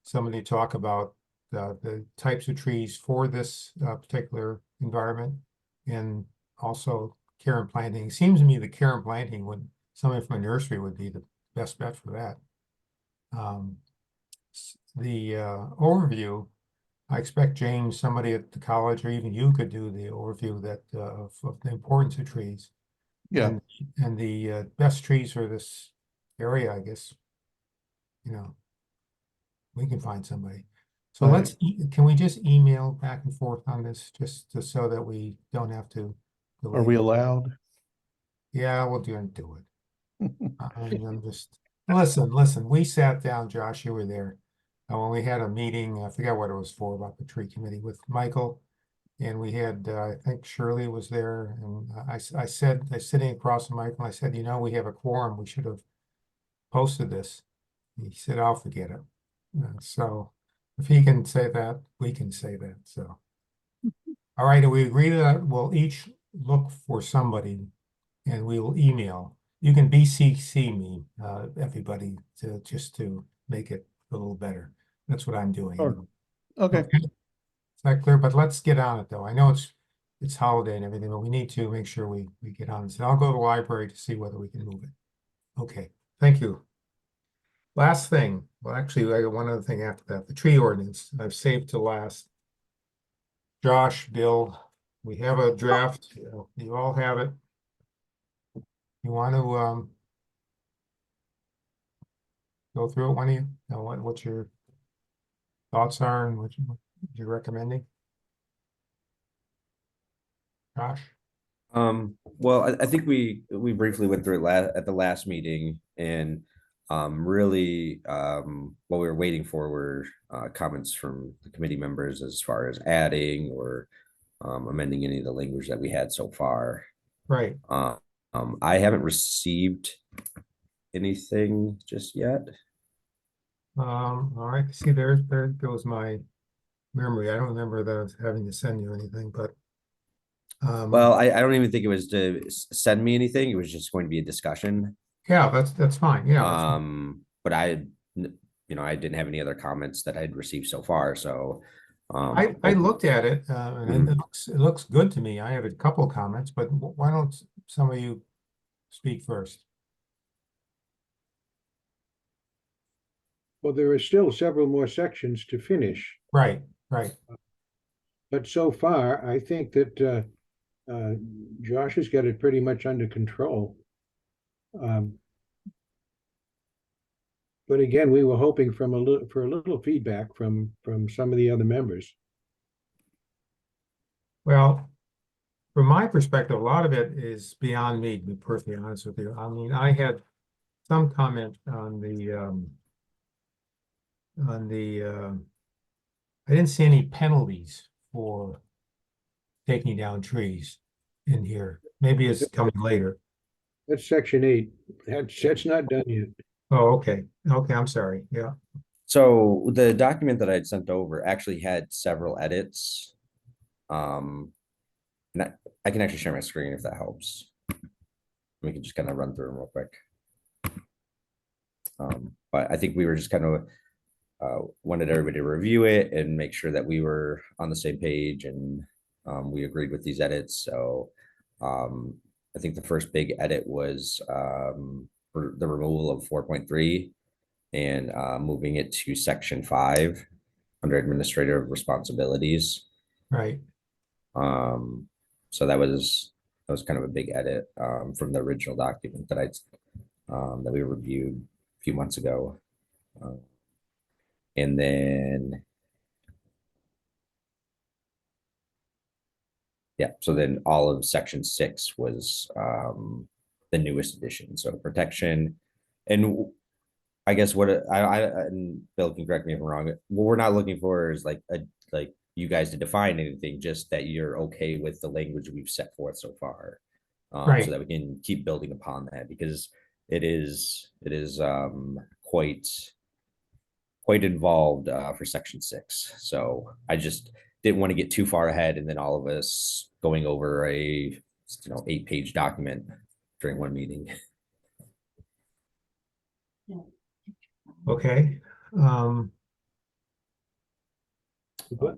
somebody to talk about the types of trees for this particular environment, and also care and planting. It seems to me the care and planting somebody from a nursery would be the best bet for that. The overview, I expect James, somebody at the college, or even you could do the overview of the importance of trees. Yeah, And the best trees for this area, I guess. You know, we can find somebody. So Right. let's, can we just email back and forth on this, just so that we don't have to are we delay it? allowed? Yeah, we'll do it. I'm just, listen, we sat down, Josh, you were there. When we had a meeting, I forgot what it was for, about the tree committee with Michael. And we had, I think Shirley was there, and I said, I was sitting across from Michael, I said, we have a quorum, we should have posted this. He said, I'll forget it. So if he can say that, we can say that, so. All right, we agree that we'll each look for somebody and we will email. You can BCC me, everybody, just to make it a little better. That's what I'm doing. Sure. Okay, Is that clear? But let's get on it, though. I know it's holiday and everything, but we need to make sure we get on this. And I'll go to the library to see whether we can move it. Okay, thank you. Last thing, well, actually, I got one other thing after that, the tree ordinance, I've saved to last. Josh, Bill, we have a draft, you all have it. You want to, go through it, one of you, know what your thoughts are and what you're recommending? Josh? Well, I think we briefly went through it at the last meeting, and really what we were waiting for were comments from the committee members as far as adding or amending any of the language that we had so far. Right, I haven't received anything just yet. all right, see, there goes my memory. I don't remember that I was having to send you anything, but. Well, I don't even think it was to send me anything. It was just going to be a discussion. Yeah, that's fine, yeah. that's fine. But I didn't have any other comments that I'd received so far, so. I looked at it, and it looks good to me. I have a couple of comments, but why don't some of you speak first? Well, there are still several more sections to finish, Right, but so far, I think that Josh has got it pretty much under control. But again, we were hoping for a little feedback from some of the other members. well, from my perspective, a lot of it is beyond me, to be perfectly honest with you. I mean, I had some comment on I didn't see any penalties for taking down trees in here. Maybe it's coming later. That's section 8. That's not done yet. Oh, okay, I'm sorry, yeah. So the document that I'd sent over actually had several edits. And I can actually share my screen if that helps. We can just kind of run through them real quick. But I think we were just kind of wanted everybody to review it and make sure that we were on the same page, and we agreed with these edits. So I think the first big edit was for the removal of 4.3 and moving it to section 5 under administrative responsibilities. Right, So that was kind of a big edit from the original document that that we reviewed a few months ago. And then yeah, so then all of section 6 was the newest addition. So protection, and I guess what and Bill can correct me if I'm wrong. What we're not looking for is like you guys to define anything, just that you're okay with the language we've set forth so far, Right. so that we can keep building upon that, because it is quite involved for section 6. So I just didn't want to get too far ahead, and then all of us going over a 8-page document during one meeting. okay.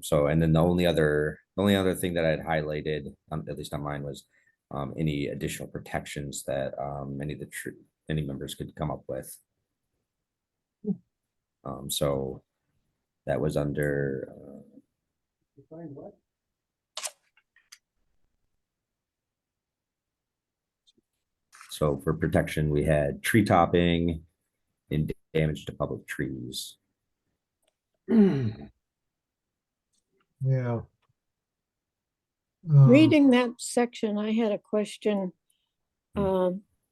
So, and then the only other thing that I'd highlighted, at least on mine, was any additional protections that any members could come up with. So that was under So for protection, we had tree topping and damage to public trees. Yeah. Reading that section, I had a question,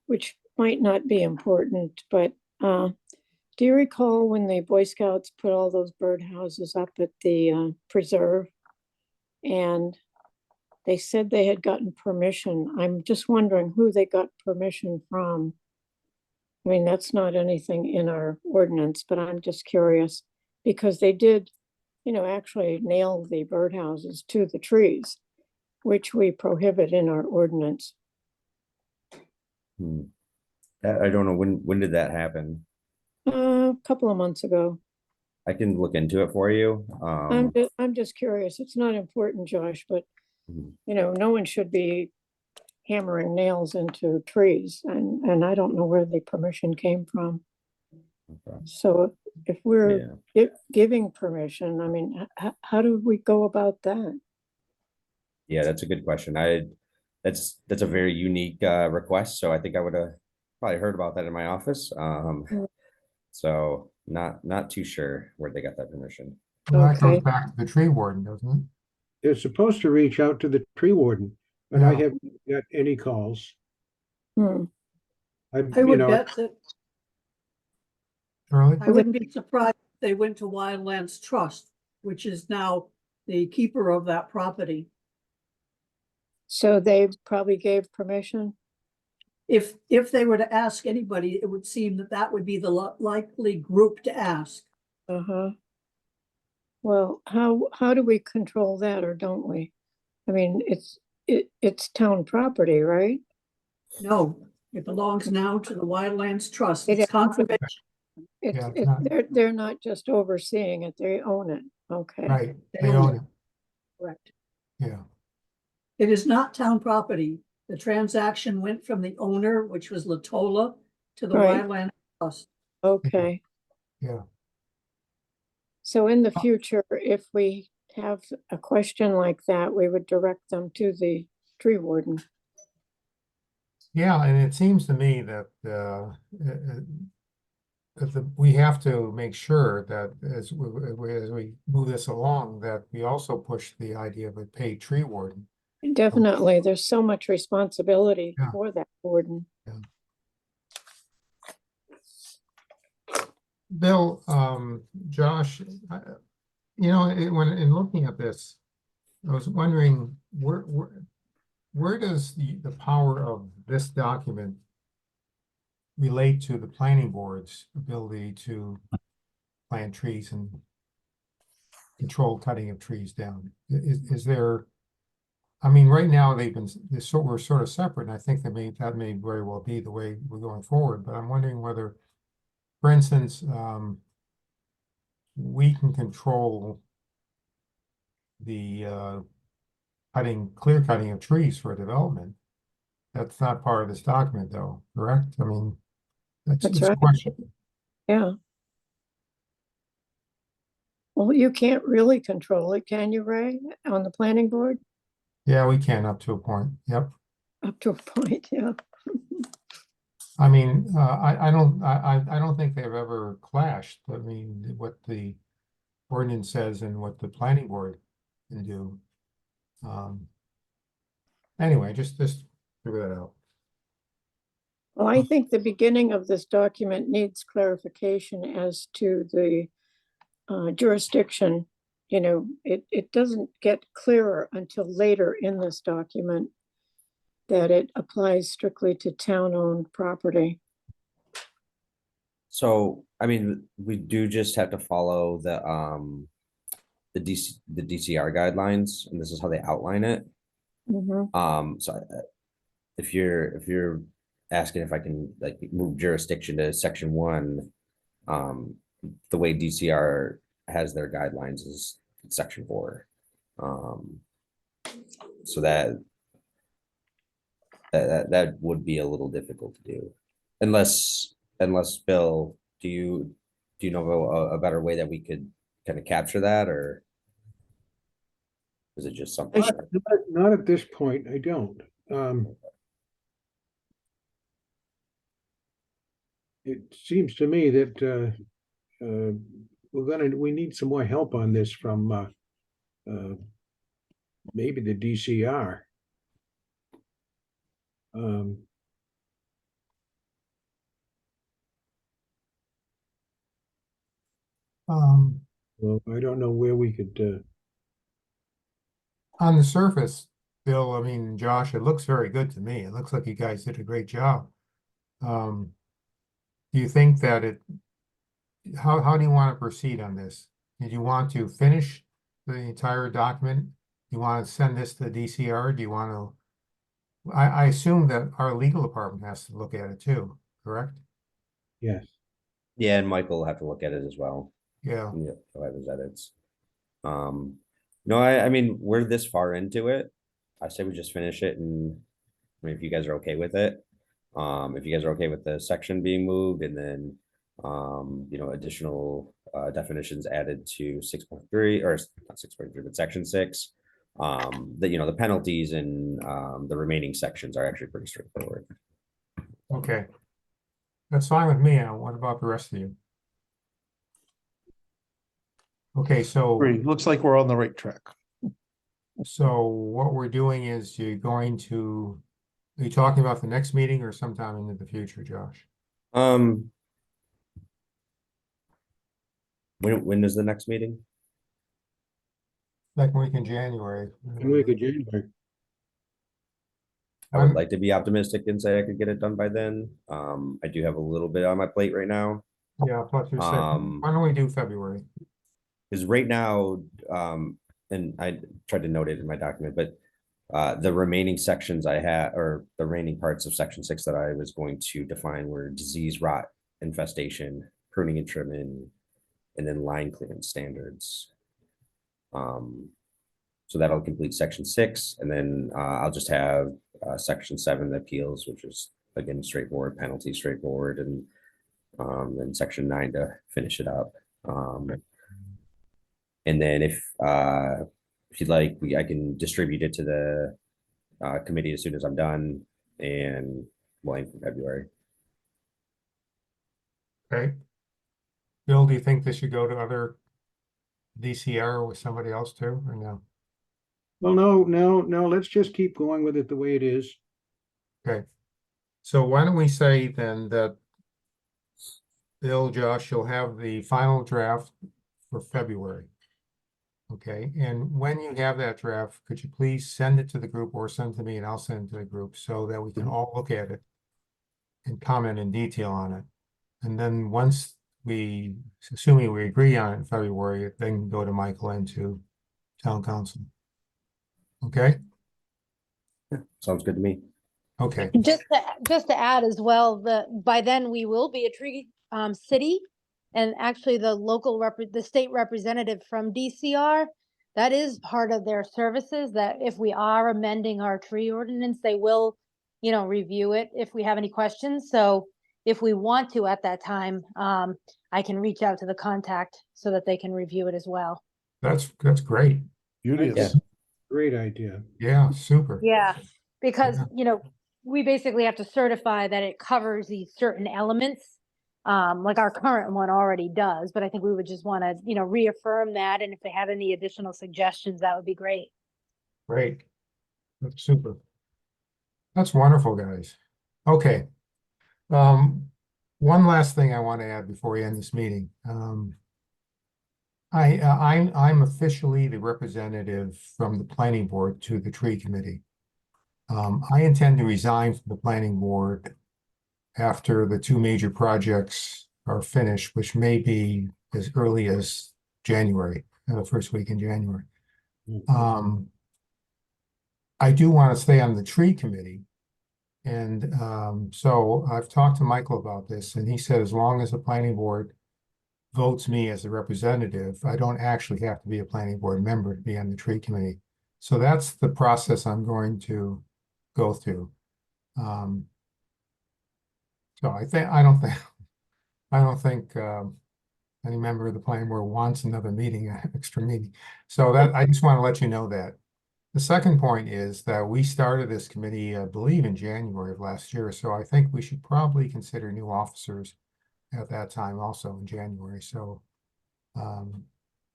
which might not be important, but do you recall when the Boy Scouts put all those birdhouses up at the preserve? And they said they had gotten permission. I'm just wondering who they got permission from. I mean, that's not anything in our ordinance, but I'm just curious because they did, actually nail the birdhouses to the trees, which we prohibit in our ordinance. I don't know, when did that happen? A couple of months ago. I can look into it for you. I'm just curious. It's not important, Josh, but Mhm. no one should be hammering nails into trees, and I don't know where the permission came from. Okay. So if we're Yeah. giving permission, I mean, how do we go about that? Yeah, that's a good question. That's a very unique request. So I think I would have probably heard about that in my office. Mm. So not too sure where they got that permission. Well, that goes Okay. back to the tree warden, doesn't it? They're supposed to reach out to the tree warden, but I Yeah. haven't got any calls. Hmm. I I would know, bet that, Charlie? I wouldn't be surprised if they went to Wildlands Trust, which is now the keeper of that property. So they probably gave permission? If they were to ask anybody, it would seem that that would be the likely group to ask. Uh-huh. Well, how do we control that, or don't we? I mean, it's town property, right? No, it belongs now to the Wildlands Trust. It It's is. conservation. Yeah, it's not- They're not just overseeing it, they own it. Okay. Right, They they own own it, Correct. yeah. It is not town property. The transaction went from the owner, which was Latola, to the Right. Wildlands Trust. Okay. Yeah. So in the future, if we have a question like that, we would direct them to the tree warden. Yeah, and it seems to me that we have to make sure that as we move this along, that we also push the idea of a paid tree warden. Definitely, there's so much responsibility Yeah. for that warden. Bill, Josh, when in looking at this, I was wondering where does the power of this document relate to the planning board's ability to plant trees and control cutting of trees down? Is there, I mean, right now we're sort of separate, and I think that may very well be the way we're going forward, but I'm wondering whether, for instance, we can control the clear cutting of trees for development. That's not part of this document, though, correct? I mean, That's it's a right. question. Yeah. Well, you can't really control it, can you, Ray, on the planning board? Yeah, we can up to a point. Yep. Up to a point, yeah. I mean, I don't think they've ever clashed. I mean, what the ordinance says and what the planning board can do. Anyway, just figure that out. Well, I think the beginning of this document needs clarification as to the jurisdiction. It doesn't get clearer until later in this document that it applies strictly to town-owned property. So, I mean, we do just have to follow the DCR guidelines, and this is how they outline it. Mhm. So if you're asking if I can like move jurisdiction to section 1, the way DCR has their guidelines is section 4. So that would be a little difficult to do, unless Bill, do you know a better way that we could kind of capture that, or is it just something? not at this point, I don't. it seems to me that, we need some more help on this from, maybe the DCR. Um, well, I don't know where we could, On the surface, Bill, I mean, Josh, it looks very good to me. It looks like you guys did a great job. Do you think that how do you want to proceed on this? Did you want to finish the entire document? You want to send this to the DCR? Do you want to? I assume that our legal department has to look at it too, correct? yes. Yeah, and Michael will have to look at it as well. Yeah, Yeah, he'll have his edits. No, I mean, we're this far into it. I say we just finish it, and I mean, if you guys are okay with it. If you guys are okay with the section being moved, and then additional definitions added to 6.3, or not 6.3, but section 6. The penalties and the remaining sections are actually pretty straightforward. okay. That's fine with me. What about the rest of you? Okay, so Great. Looks like we're on the right track. what we're doing is are you talking about the next meeting or sometime into the future, Josh? When is the next meeting? Second week in January. And we could, January. I would like to be optimistic and say I could get it done by then. I do have a little bit on my plate right now. Yeah, plus you're saying, why don't we do February? Because right now, and I tried to note it in my document, but the remaining sections I had, or the remaining parts of section 6 that I was going to define were disease, rot, infestation, pruning and trimming, and then line clearance standards. So that'll complete section 6, and then I'll just have section 7, the appeals, which is again straightforward, penalty straightforward, and then section 9 to finish it up. And then if you'd like, I can distribute it to the committee as soon as I'm done, and we'll aim for February. Okay. Bill, do you think this should go to other DCR with somebody else too, or no? Well, no, let's just keep going with it the way it is. Okay. So why don't we say then that Bill, Josh, you'll have the final draft for February. Okay, and when you have that draft, could you please send it to the group or send it to me and I'll send it to the group so that we can all look at it and comment in detail on it. And then once assuming we agree on it in February, then go to Michael and to town council. Okay? Sounds good to me. Okay, Just to add as well, by then we will be a tree city. And actually the state representative from DCR, that is part of their services, that if we are amending our tree ordinance, they will, review it if we have any questions. So if we want to at that time, I can reach out to the contact so that they can review it as well. that's great. Beauty Yeah. is, Great idea. Yeah, super. Yeah, because, we basically have to certify that it covers these certain elements. Like our current one already does, but I think we would just want to, reaffirm that. And if they have any additional suggestions, that would be great. Great. That's super. That's wonderful, guys. Okay. One last thing I want to add before we end this meeting. I'm officially the representative from the planning board to the tree committee. I intend to resign from the planning board after the 2 major projects are finished, which may be as early as January, the first week in January. I do want to stay on the tree committee. And so I've talked to Michael about this, and he said as long as the planning board votes me as a representative, I don't actually have to be a planning board member to be on the tree committee. So that's the process I'm going to go through. So I don't think any member of the planning board wants another meeting, an extra meeting. So that I just want to let you know that. The second point is that we started this committee, I believe, in January of last year. So I think we should probably consider new officers at that time also in January, so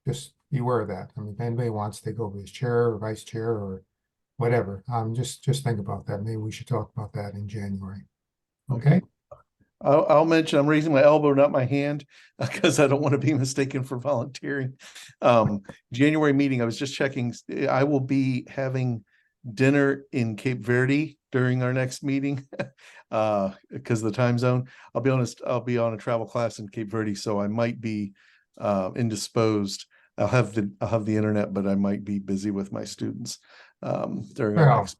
just be aware of that. I mean, if anybody wants to take over as chair or vice chair or whatever, just think about that. Maybe we should talk about that in January. Okay? I'll mention, I'm raising my elbow, not my hand, because I don't want to be mistaken for volunteering. January meeting, I was just checking, I will be having dinner in Cape Verde during our next meeting. Because of the time zone. I'll be honest, I'll be on a travel class in Cape Verde, so I might be indisposed. I'll have the internet, but I might be busy with my students during our Well, next.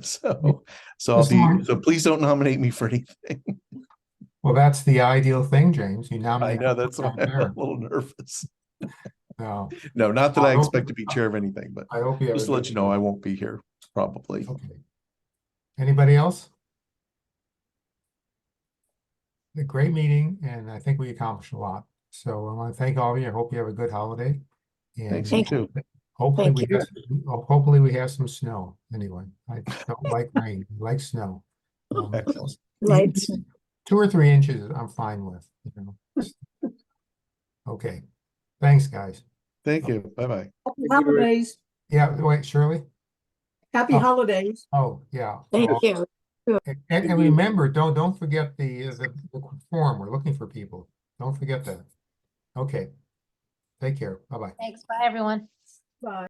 So I'll as long- be, so please don't nominate me for anything. Well, that's the ideal thing, James. You I nominate. know, that's why I'm a chair. little nervous. No, No, not that I I hope- expect to be chair of anything, but I hope you have just a to let good you know, time. I won't be here probably. Okay. Anybody else? A great meeting, and I think we accomplished a lot. So I want to thank all of you. I hope you have a good holiday. And Thanks, you too. hopefully Thank we you. hopefully we have some snow anyway. I don't like rain, I like snow. Excellent. Lights. 2 or 3 inches, I'm fine with, you know. Okay, thanks, guys. Thank you. Bye-bye. Happy holidays. Yeah, wait, Shirley? Happy Oh. holidays. Oh, yeah. Thank you. And remember, don't forget the form. We're looking for people. Don't forget that. Okay. Take care. Bye-bye. Thanks. Bye, everyone. Bye.